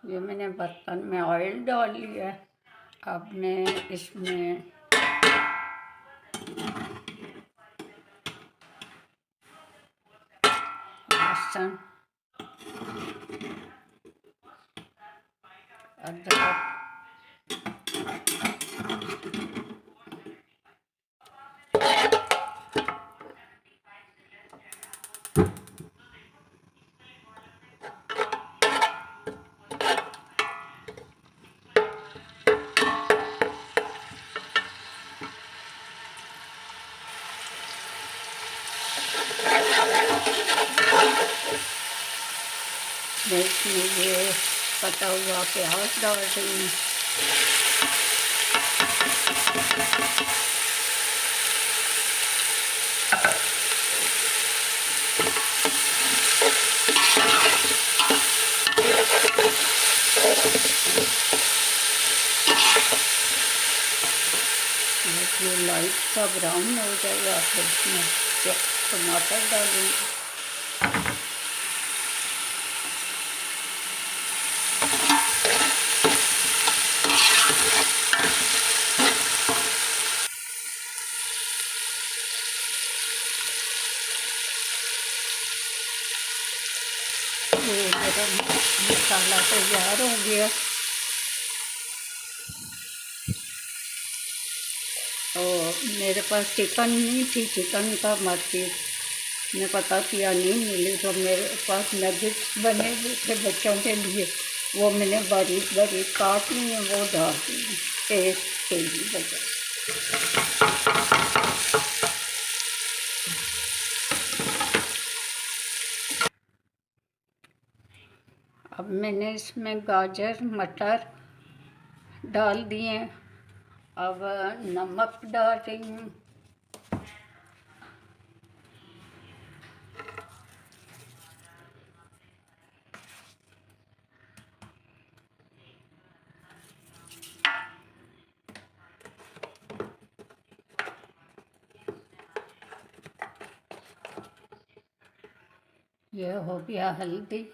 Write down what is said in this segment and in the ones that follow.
ये मैंने बर्तन में ऑयल डाल लिया है। अब मैं इसमें लहसुन, अदरक, मैं इसमें ये कटा हुआ प्याज डाल रही हूँ। ये लाइट सा ब्राउन हो जाएगा फिर इसमें टमाटर डालूँगी। ये गरम मसाला तैयार हो गया। और मेरे पास चिकन नहीं थी, चिकन का मार्केट में पता किया नहीं मिली, तो मेरे पास नगेट्स बने हुए थे बच्चों के लिए, वो मैंने बारीक बारीक काट लिए, वो डाल दी टेस्ट के लिए बचा। अब मैंने इसमें गाजर मटर डाल दिए। अब नमक डाल रही हूँ। ये हो गया हल्दी।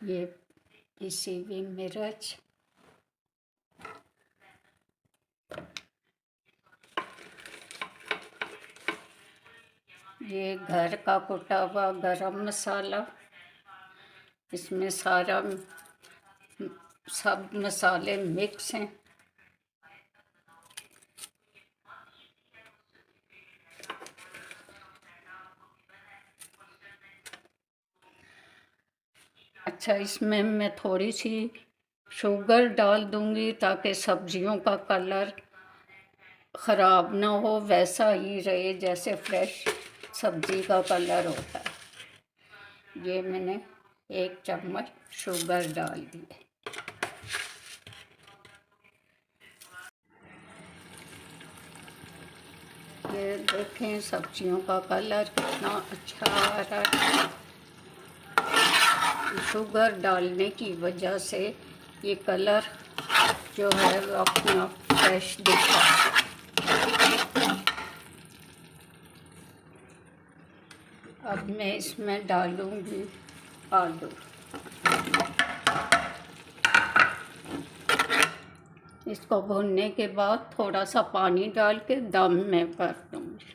ये पिसी हुई मिर्च, ये घर का कुटा हुआ गरम मसाला, इसमें सब मसाले मिक्स हैं। अच्छा, इसमें मैं थोड़ी सी शुगर डाल दूंगी ताकि सब्जियों का कलर ख़राब ना हो, वैसा ही रहे जैसे फ्रेश सब्जी का कलर होता है। ये मैंने 1 चम्मच शुगर डाल दी है। ये देखें सब्जियों का कलर कितना अच्छा आ रहा है। शुगर डालने की वजह से ये कलर जो है वो अपना फ्रेश दिखता है। अब मैं इसमें डालूंगी आलू। इसको भूनने के बाद थोड़ा सा पानी डाल के दम में कर दूंगी।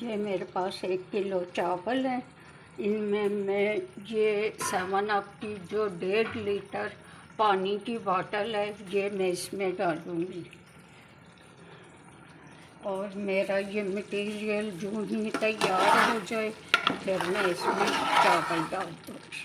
ये मेरे पास 1 किलो चावल है। इनमें मैं ये 7 अप की जो 1.5 लीटर पानी की बॉटल है ये मैं इसमें डालूँगी। और मेरा ये मटेरियल जो ही तैयार हो जाए फिर मैं इसमें चावल डाल दूँगी।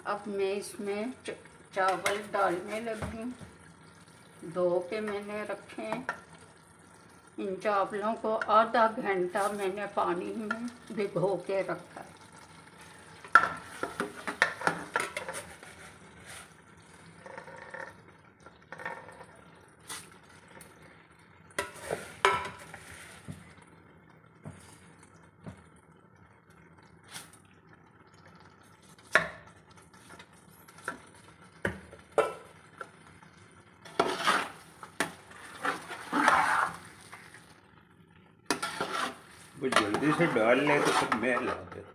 अब मैं इसमें चावल डालने लगी हूँ। धो के मैंने रखे हैं। इन चावलों को आधा घंटा मैंने पानी में भिगो के रखा है। वो जल्दी से डाल ले तो फिर मैं ला दे।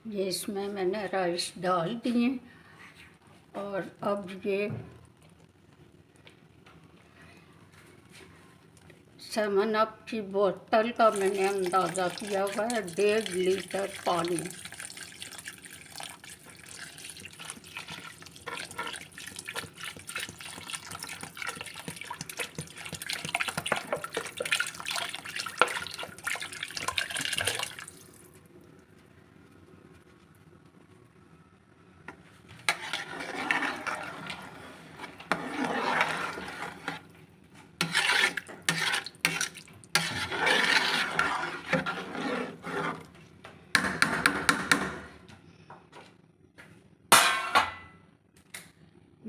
ये इसमें मैंने राइस डाल दिए और अब ये 7 अप की बोतल का मैंने अंदाज़ा किया हुआ है 1.5 लीटर पानी।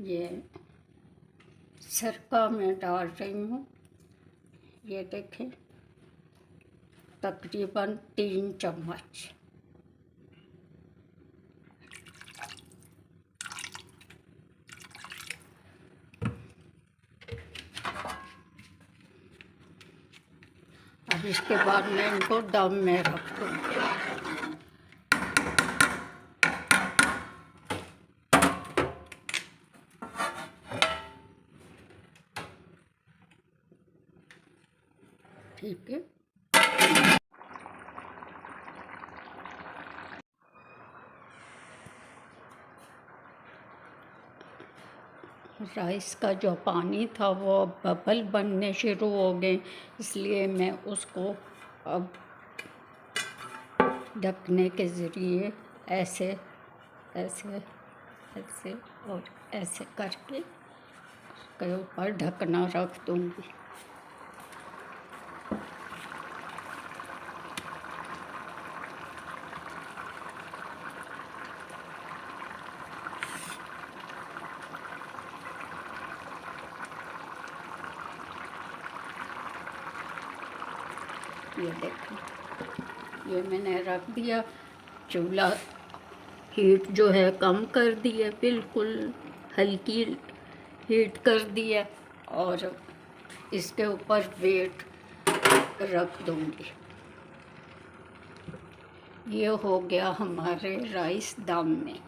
ये सिरका में डाल रही हूँ। ये देखें तकरीबन 3 चम्मच। अब इसके बाद मैं इनको दम में रख दूँगी। ठीक है। राइस का जो पानी था वो बबल बनने शुरू हो गए, इसलिए मैं उसको अब ढकने के ज़रिए ऐसे ऐसे ऐसे और ऐसे करके उसके ऊपर ढकना रख दूँगी। ये देखो ये मैंने रख दिया। चूल्हा हीट जो है कम कर दी है, बिल्कुल हल्की हीट कर दी है और इसके ऊपर वेट रख दूँगी। ये हो गया हमारे राइस दम में।